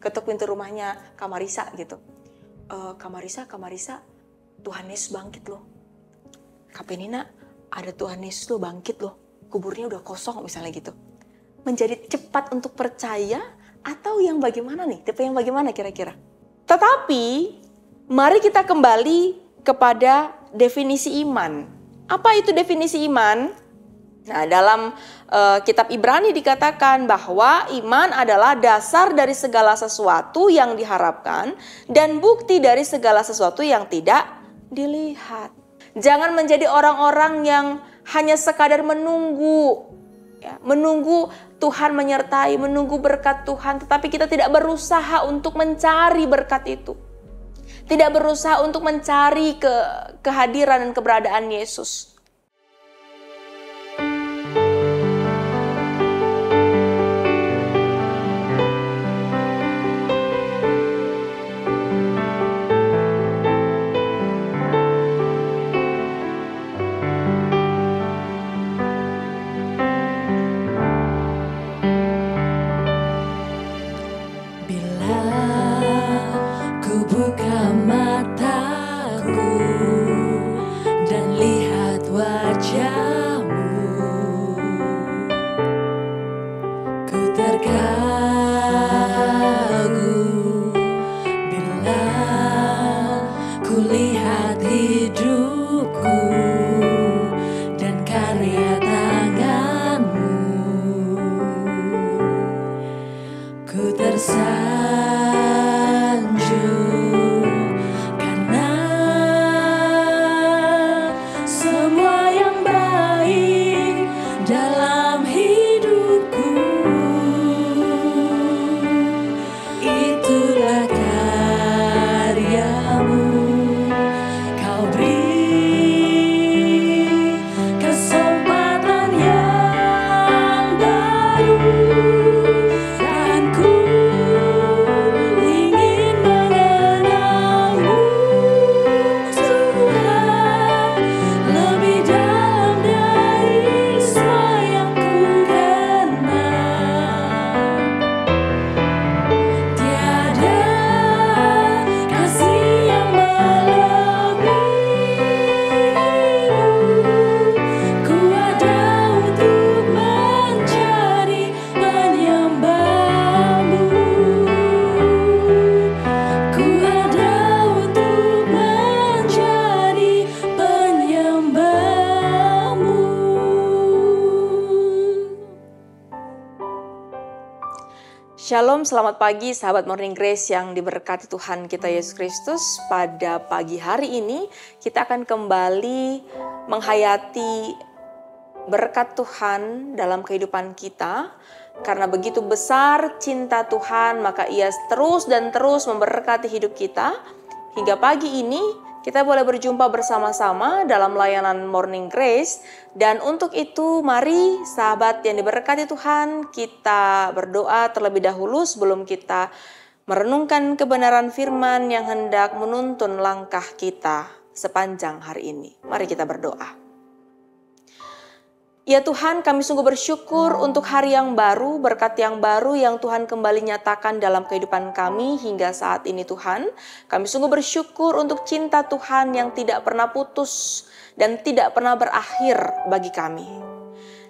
ketuk pintu rumahnya Kak Marisa gitu. Kak Marisa, Tuhan Yesus bangkit loh. Kak Penina, ada Tuhan Yesus loh bangkit loh. Kuburnya udah kosong misalnya gitu. Menjadi cepat untuk percaya atau yang bagaimana nih? Tipe yang bagaimana kira-kira? Tetapi mari kita kembali kepada definisi iman. Apa itu definisi iman? Nah, dalam kitab Ibrani dikatakan bahwa iman adalah dasar dari segala sesuatu yang diharapkan dan bukti dari segala sesuatu yang tidak dilihat. Jangan menjadi orang-orang yang hanya sekadar menunggu, ya, menunggu Tuhan menyertai, menunggu berkat Tuhan, tetapi kita tidak berusaha untuk mencari berkat itu. Tidak berusaha untuk mencari kehadiran dan keberadaan Yesus. Shalom, selamat pagi sahabat Morning Grace yang diberkati Tuhan kita Yesus Kristus. Pada pagi hari ini kita akan kembali menghayati berkat Tuhan dalam kehidupan kita. Karena begitu besar cinta Tuhan, maka Ia terus dan terus memberkati hidup kita. Hingga pagi ini kita boleh berjumpa bersama-sama dalam layanan Morning Grace. Dan untuk itu mari sahabat yang diberkati Tuhan, kita berdoa terlebih dahulu sebelum kita merenungkan kebenaran firman yang hendak menuntun langkah kita sepanjang hari ini. Mari kita berdoa. Ya Tuhan, kami sungguh bersyukur untuk hari yang baru, berkat yang baru yang Tuhan kembali nyatakan dalam kehidupan kami hingga saat ini Tuhan. Kami sungguh bersyukur untuk cinta Tuhan yang tidak pernah putus dan tidak pernah berakhir bagi kami.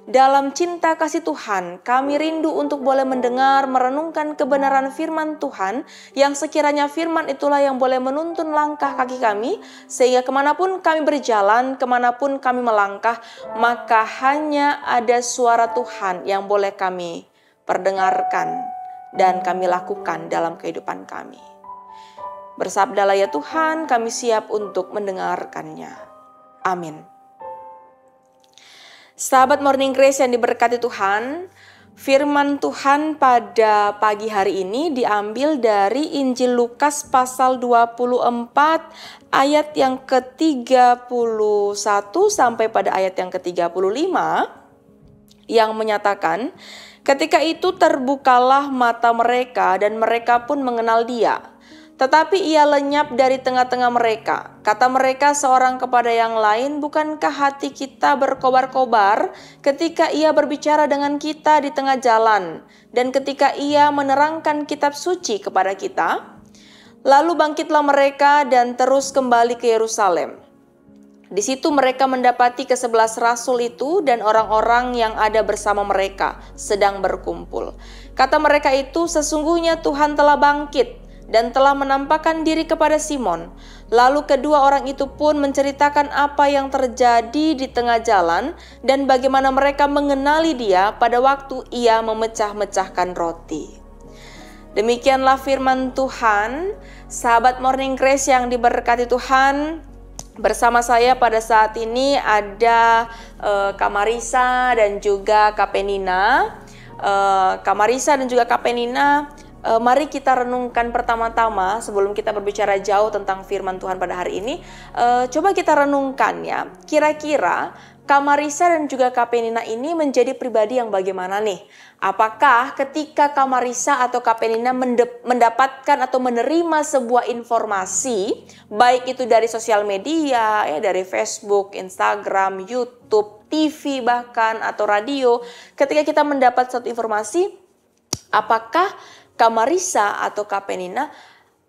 Dalam cinta kasih Tuhan, kami rindu untuk boleh mendengar, merenungkan kebenaran firman Tuhan, yang sekiranya firman itulah yang boleh menuntun langkah kaki kami, sehingga kemanapun kami berjalan, kemanapun kami melangkah, maka hanya ada suara Tuhan yang boleh kami perdengarkan dan kami lakukan dalam kehidupan kami. Bersabdalah ya Tuhan, kami siap untuk mendengarkannya. Amin. Sahabat Morning Grace yang diberkati Tuhan, firman Tuhan pada pagi hari ini diambil dari Injil Lukas pasal 24 ayat yang ke-31 sampai pada ayat yang ke-35 yang menyatakan, ketika itu terbukalah mata mereka dan mereka pun mengenal Dia. Tetapi Ia lenyap dari tengah-tengah mereka Kata mereka seorang kepada yang lain, bukankah hati kita berkobar-kobar ketika ia berbicara dengan kita di tengah jalan dan ketika ia menerangkan kitab suci kepada kita? Lalu bangkitlah mereka dan terus kembali ke Yerusalem. Di situ mereka mendapati ke-11 rasul itu dan orang-orang yang ada bersama mereka sedang berkumpul. Kata mereka itu, sesungguhnya Tuhan telah bangkit dan telah menampakkan diri kepada Simon. Lalu kedua orang itu pun menceritakan apa yang terjadi di tengah jalan dan bagaimana mereka mengenali dia pada waktu ia memecah-mecahkan roti. Demikianlah firman Tuhan. Sahabat Morning Grace yang diberkati Tuhan, bersama saya pada saat ini ada Kak Marisa dan juga Kak Penina. Kak Marisa dan juga Kak Penina, mari kita renungkan pertama-tama sebelum kita berbicara jauh tentang firman Tuhan pada hari ini. Coba kita renungkan ya, kira-kira Kak Marisa dan juga Kak Penina ini menjadi pribadi yang bagaimana nih? Apakah ketika Kak Marisa atau Kak Penina mendapatkan atau menerima sebuah informasi, baik itu dari sosial media, ya dari Facebook, Instagram, YouTube, TV bahkan, atau radio, ketika kita mendapat satu informasi, apakah Kak Marisa atau Kak Penina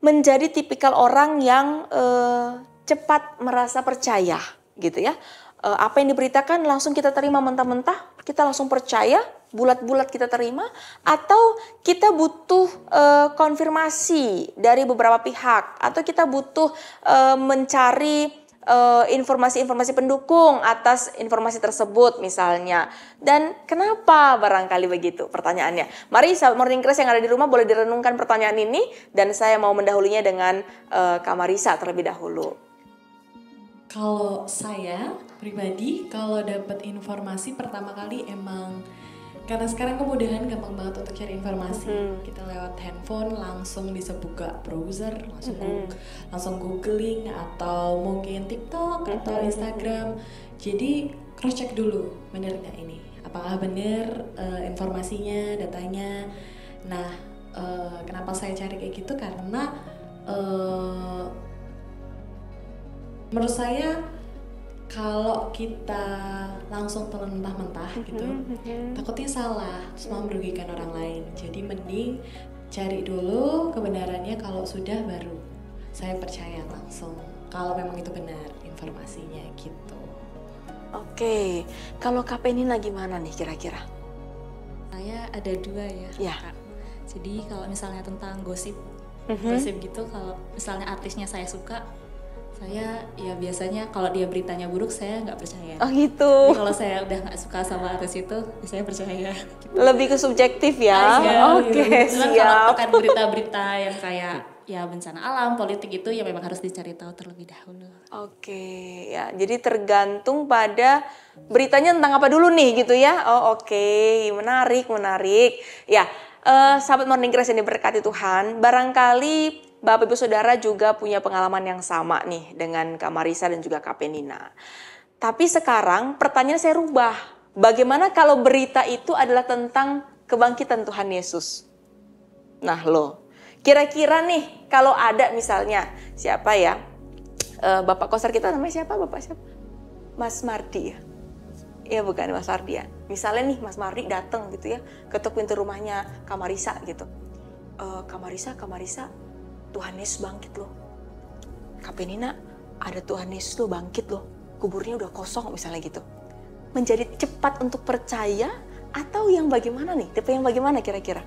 menjadi tipikal orang yang cepat merasa percaya gitu ya? Apa yang diberitakan langsung kita terima mentah-mentah, kita langsung percaya, bulat-bulat kita terima, atau kita butuh konfirmasi dari beberapa pihak, atau kita butuh mencari informasi-informasi pendukung atas informasi tersebut misalnya. Dan kenapa barangkali begitu pertanyaannya? Mari sahabat Morning Grace yang ada di rumah boleh direnungkan pertanyaan ini, dan saya mau mendahulunya dengan Kak Marisa terlebih dahulu. Kalau saya pribadi, kalau dapat informasi pertama kali emang karena sekarang kemudahan gampang banget untuk cari informasi. Kita lewat handphone langsung bisa buka browser, langsung googling atau mungkin TikTok atau Instagram. Jadi cross check dulu, bener nggak ini? Apakah bener informasinya, datanya? Nah, kenapa saya cari kayak gitu? Karena menurut saya kalau kita langsung telan mentah-mentah gitu, takutnya salah, terus malah merugikan orang lain. Jadi mending cari dulu kebenarannya, kalau sudah baru saya percaya langsung kalau memang itu benar informasinya gitu. Oke, kalau Kak Penina gimana nih kira-kira? Saya ada dua ya, Kak. Jadi kalau misalnya tentang gosip gitu, kalau misalnya artisnya saya suka, saya ya biasanya kalau dia beritanya buruk saya nggak percaya. Oh gitu. Tapi kalau saya udah nggak suka sama artis itu, saya percaya. Lebih ke subjektif ya. Oke, gitu. siap. Kalau akan berita-berita yang kayak ya bencana alam, politik itu ya memang harus dicari tahu terlebih dahulu. Oke, ya jadi tergantung pada beritanya tentang apa dulu nih gitu ya. Oh oke, menarik. Ya, sahabat Morning Grace yang diberkati Tuhan, barangkali Bapak Ibu Saudara juga punya pengalaman yang sama nih dengan Kak Marisa dan juga Kak Penina. Tapi sekarang pertanyaan saya rubah. Bagaimana kalau berita itu adalah tentang kebangkitan Tuhan Yesus? Nah kira-kira nih kalau ada misalnya siapa ya? Bapak koster kita namanya siapa? Bapak siapa? Mas Mardi ya? Iya bukan Mas Mardi ya? Misalnya nih Mas Mardi datang gitu ya, ketuk pintu rumahnya Kak Marisa gitu. Kak Marisa, Tuhan Yesus bangkit loh. Kak Penina, ada Tuhan Yesus loh bangkit loh. Kuburnya udah kosong misalnya gitu. Menjadi cepat untuk percaya atau yang bagaimana nih? Tipe yang bagaimana kira-kira?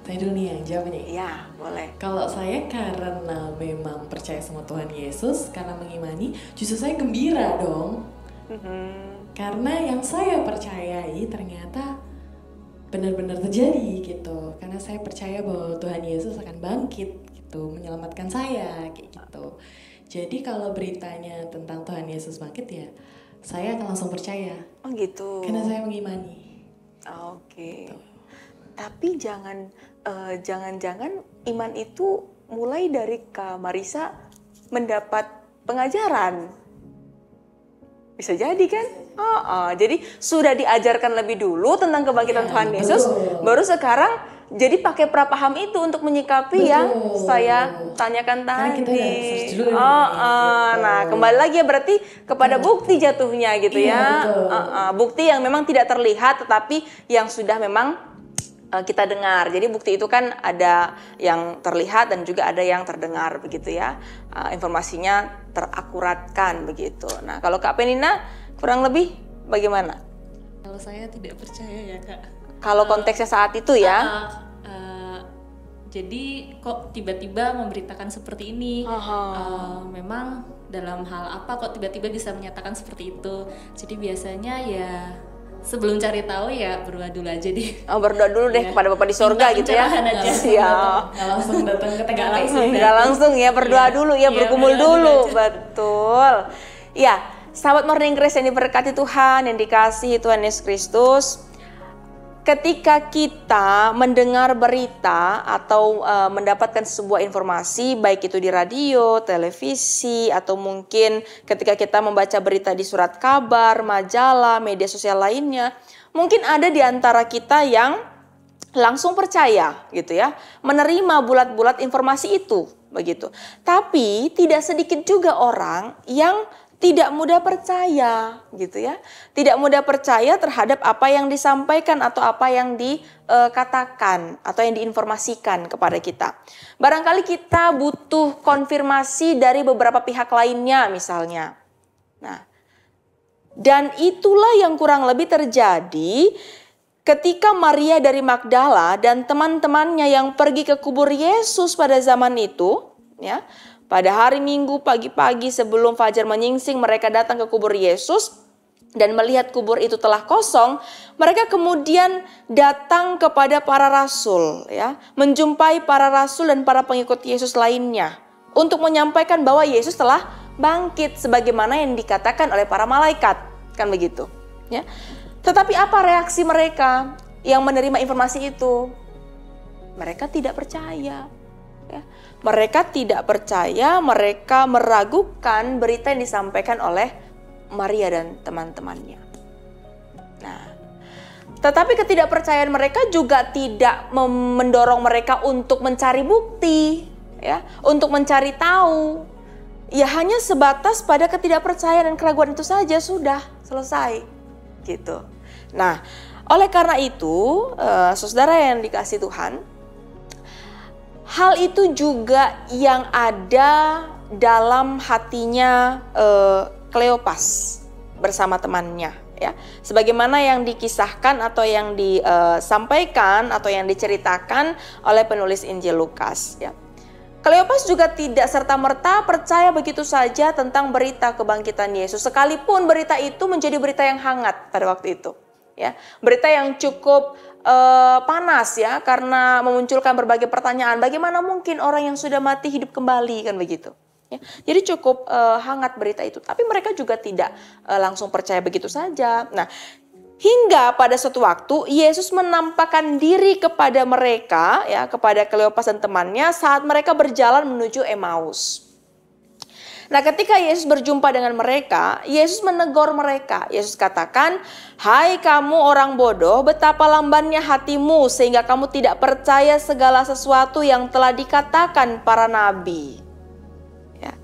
Saya dulu nih yang jawab nih. Ya, boleh. Kalau saya karena memang percaya sama Tuhan Yesus, karena mengimani, justru saya gembira dong. Karena yang saya percayai ternyata benar-benar terjadi gitu. Karena saya percaya bahwa Tuhan Yesus akan bangkit gitu, menyelamatkan saya kayak gitu. Jadi kalau beritanya tentang Tuhan Yesus bangkit ya, saya akan langsung percaya. Oh gitu. Karena saya mengimani. Oke. Gitu. Tapi jangan-jangan iman itu mulai dari Kak Marisa mendapat pengajaran. Bisa jadi kan? Jadi sudah diajarkan lebih dulu tentang kebangkitan Tuhan Yesus, baru sekarang Jadi pakai prapaham itu untuk menyikapi yang saya tanyakan Karena kita udah tadi. search dulu nih, gitu. Nah, kembali lagi ya berarti kepada bukti jatuhnya gitu Iya, ya. betul. Bukti yang memang tidak terlihat tetapi yang sudah memang kita dengar. Jadi bukti itu kan ada yang terlihat dan juga ada yang terdengar begitu ya. Informasinya terakuratkan begitu. Nah, kalau Kak Penina kurang lebih bagaimana? Kalau saya tidak percaya ya Kak. Kalau konteksnya saat itu ya. Jadi kok tiba-tiba memberitakan seperti ini? Memang dalam hal apa kok tiba-tiba bisa menyatakan seperti itu? Jadi biasanya ya sebelum cari tahu ya berdoa dulu aja deh. Berdoa dulu deh kepada Bapa di sorga gitu ya. Siap. Nggak langsung datang ke tegak Nggak langsung ya, berdoa dulu ya, bergumul dulu. Betul. Ya, sahabat Morning Grace yang diberkati Tuhan, yang dikasihi Tuhan Yesus Kristus. Ketika kita mendengar berita atau mendapatkan sebuah informasi, baik itu di radio, televisi, atau mungkin ketika kita membaca berita di surat kabar, majalah, media sosial lainnya, mungkin ada di antara kita yang langsung percaya gitu ya, menerima bulat-bulat informasi itu begitu. Tapi tidak sedikit juga orang yang tidak mudah percaya gitu ya. Tidak mudah percaya terhadap apa yang disampaikan atau apa yang dikatakan atau yang diinformasikan kepada kita. Barangkali kita butuh konfirmasi dari beberapa pihak lainnya misalnya. Nah, dan itulah yang kurang lebih terjadi ketika Maria dari Magdala dan teman-temannya yang pergi ke kubur Yesus pada zaman itu, ya. Pada hari Minggu pagi-pagi sebelum fajar menyingsing, mereka datang ke kubur Yesus dan melihat kubur itu telah kosong. Mereka kemudian datang kepada para rasul, ya, menjumpai para rasul dan para pengikut Yesus lainnya untuk menyampaikan bahwa Yesus telah bangkit sebagaimana yang dikatakan oleh para malaikat, kan begitu, ya. Tetapi apa reaksi mereka yang menerima informasi itu? Mereka tidak percaya. Ya. Mereka tidak percaya, mereka meragukan berita yang disampaikan oleh Maria dan teman-temannya. Nah, tetapi ketidakpercayaan mereka juga tidak mendorong mereka untuk mencari bukti, ya, untuk mencari tahu. Ya hanya sebatas pada ketidakpercayaan dan keraguan itu saja, sudah selesai, gitu. Nah, oleh karena itu, saudara yang dikasihi Tuhan, hal itu juga yang ada dalam hatinya Kleopas bersama temannya, ya. Sebagaimana yang dikisahkan atau yang disampaikan atau yang diceritakan oleh penulis Injil Lukas, ya. Kleopas juga tidak serta-merta percaya begitu saja tentang berita kebangkitan Yesus, sekalipun berita itu menjadi berita yang hangat pada waktu itu, ya. Berita yang cukup panas ya, karena memunculkan berbagai pertanyaan. Bagaimana mungkin orang yang sudah mati hidup kembali, kan begitu ya. Jadi cukup hangat berita itu. Tapi mereka juga tidak langsung percaya begitu saja. Nah, hingga pada suatu waktu Yesus menampakkan diri kepada mereka, ya, kepada Kleopas dan temannya saat mereka berjalan menuju Emmaus. Nah, ketika Yesus berjumpa dengan mereka, Yesus menegur mereka. Yesus katakan, "Hai kamu orang bodoh, betapa lambannya hatimu sehingga kamu tidak percaya segala sesuatu yang telah dikatakan para nabi." Ya.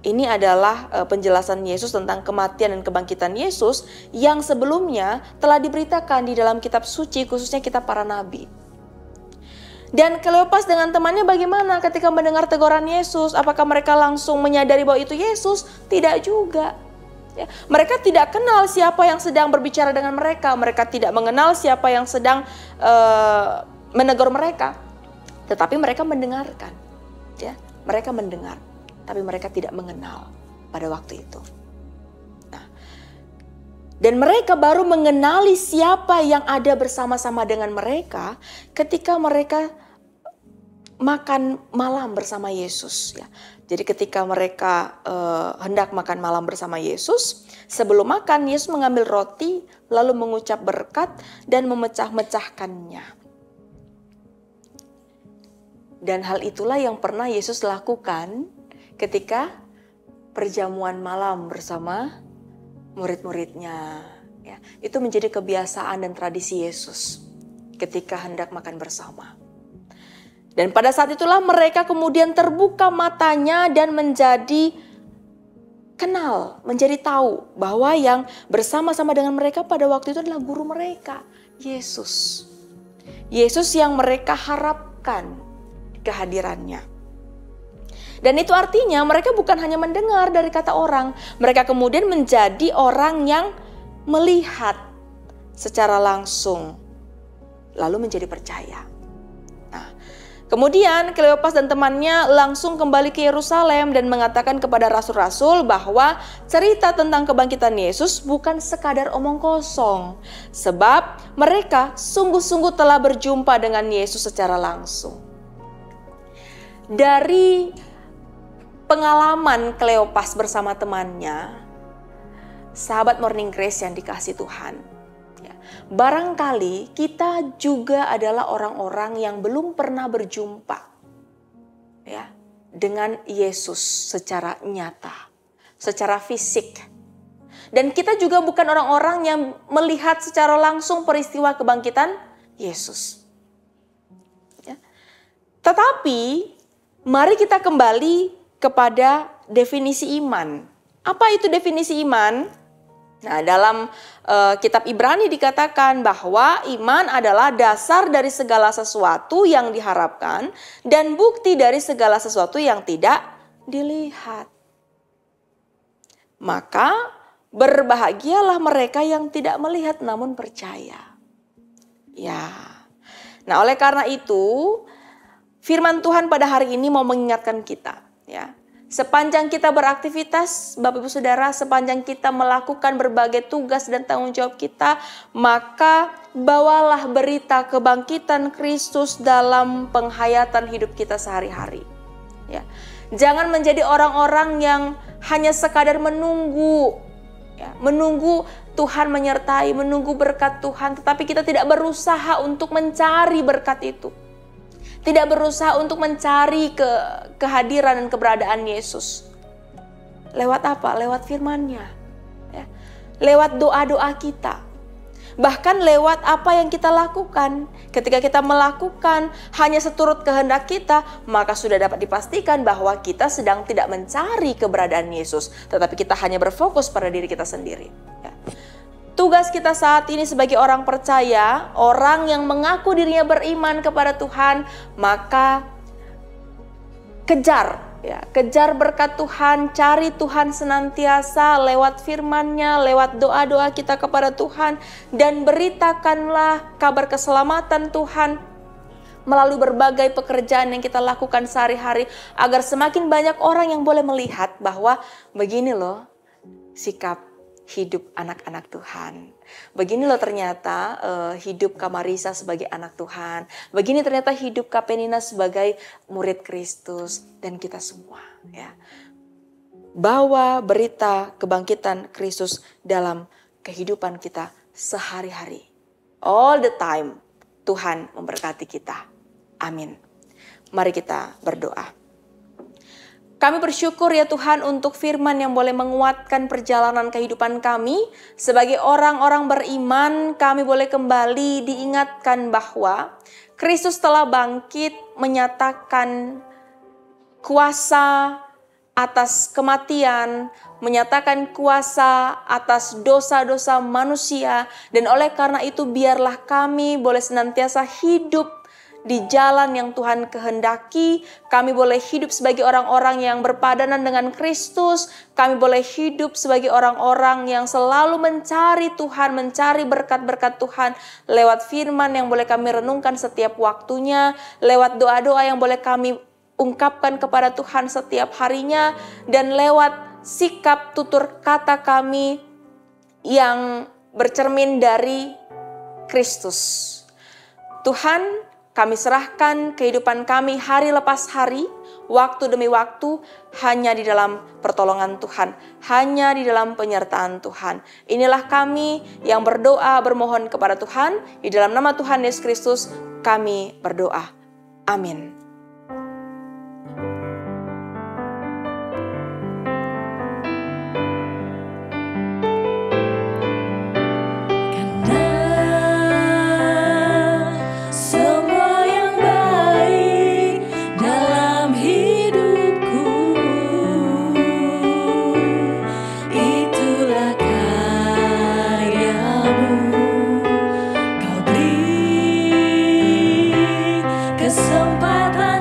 Ini adalah penjelasan Yesus tentang kematian dan kebangkitan Yesus yang sebelumnya telah diberitakan di dalam kitab suci, khususnya kitab para nabi. Dan Kleopas dengan temannya bagaimana ketika mendengar teguran Yesus? Apakah mereka langsung menyadari bahwa itu Yesus? Tidak juga. Ya, mereka tidak kenal siapa yang sedang berbicara dengan mereka. Mereka tidak mengenal siapa yang sedang menegur mereka. Tetapi mereka mendengarkan. Ya, mereka mendengar, tapi mereka tidak mengenal pada waktu itu. Nah, dan mereka baru mengenali siapa yang ada bersama-sama dengan mereka ketika mereka makan malam bersama Yesus. Ya. Jadi ketika mereka hendak makan malam bersama Yesus, sebelum makan Yesus mengambil roti, lalu mengucap berkat dan memecah-mecahkannya. Dan hal itulah yang pernah Yesus lakukan ketika perjamuan malam bersama murid-muridnya. Ya, itu menjadi kebiasaan dan tradisi Yesus. ketika hendak makan bersama. Dan pada saat itulah mereka kemudian terbuka matanya dan menjadi kenal, menjadi tahu bahwa yang bersama-sama dengan mereka pada waktu itu adalah guru mereka, Yesus. Yesus yang mereka harapkan kehadirannya. Dan itu artinya mereka bukan hanya mendengar dari kata orang, mereka kemudian menjadi orang yang melihat secara langsung, lalu menjadi percaya. Nah, kemudian Kleopas dan temannya langsung kembali ke Yerusalem dan mengatakan kepada rasul-rasul bahwa cerita tentang kebangkitan Yesus bukan sekadar omong kosong, sebab mereka sungguh-sungguh telah berjumpa dengan Yesus secara langsung. Dari pengalaman Kleopas bersama temannya, sahabat Morning Grace yang dikasihi Tuhan, ya, barangkali kita juga adalah orang-orang yang belum pernah berjumpa, ya, dengan Yesus secara nyata, secara fisik. Dan kita juga bukan orang-orang yang melihat secara langsung peristiwa kebangkitan Yesus. Ya. Tetapi mari kita kembali kepada definisi iman. Apa itu definisi iman? Nah, dalam kitab Ibrani dikatakan bahwa iman adalah dasar dari segala sesuatu yang diharapkan dan bukti dari segala sesuatu yang tidak dilihat. Maka berbahagialah mereka yang tidak melihat namun percaya. Ya. Nah, oleh karena itu firman Tuhan pada hari ini mau mengingatkan kita, ya. Sepanjang kita beraktivitas, Bapak Ibu Saudara, sepanjang kita melakukan berbagai tugas dan tanggung jawab kita, maka bawalah berita kebangkitan Kristus dalam penghayatan hidup kita sehari-hari. Ya. Jangan menjadi orang-orang yang hanya sekadar menunggu, ya, menunggu Tuhan menyertai, menunggu berkat Tuhan, tetapi kita tidak berusaha untuk mencari berkat itu. Tidak berusaha untuk mencari kehadiran dan keberadaan Yesus. Lewat apa? Lewat firman-Nya. Ya. Lewat doa-doa kita. Bahkan lewat apa yang kita lakukan. Ketika kita melakukan hanya seturut kehendak kita, maka sudah dapat dipastikan bahwa kita sedang tidak mencari keberadaan Yesus. Tetapi kita hanya berfokus pada diri kita sendiri. Ya. Tugas kita saat ini sebagai orang percaya, orang yang mengaku dirinya beriman kepada Tuhan, maka kejar, ya, kejar berkat Tuhan, cari Tuhan senantiasa lewat firman-Nya, lewat doa-doa kita kepada Tuhan, dan beritakanlah kabar keselamatan Tuhan melalui berbagai pekerjaan yang kita lakukan sehari-hari, agar semakin banyak orang yang boleh melihat bahwa begini loh sikap hidup anak-anak Tuhan. Begini loh ternyata hidup Kamarisa sebagai anak Tuhan. Begini ternyata hidup Kapenina sebagai murid Kristus. Dan kita semua, ya. Bawa berita kebangkitan Kristus dalam kehidupan kita sehari-hari. All the time Tuhan memberkati kita. Amin. Mari kita berdoa. Kami bersyukur ya Tuhan untuk firman yang boleh menguatkan perjalanan kehidupan kami. Sebagai orang-orang beriman, kami boleh kembali diingatkan bahwa Kristus telah bangkit, menyatakan kuasa atas kematian, menyatakan kuasa atas dosa-dosa manusia. Dan oleh karena itu biarlah kami boleh senantiasa hidup di jalan yang Tuhan kehendaki. Kami boleh hidup sebagai orang-orang yang berpadanan dengan Kristus. Kami boleh hidup sebagai orang-orang yang selalu mencari Tuhan, mencari berkat-berkat Tuhan lewat firman yang boleh kami renungkan setiap waktunya, lewat doa-doa yang boleh kami ungkapkan kepada Tuhan setiap harinya, dan lewat sikap tutur kata kami yang bercermin dari Kristus. Tuhan, kami serahkan kehidupan kami hari lepas hari, waktu demi waktu, hanya di dalam pertolongan Tuhan, hanya di dalam penyertaan Tuhan. Inilah kami yang berdoa, bermohon kepada Tuhan. Di dalam nama Tuhan Yesus Kristus, kami berdoa. Amin. kesempatan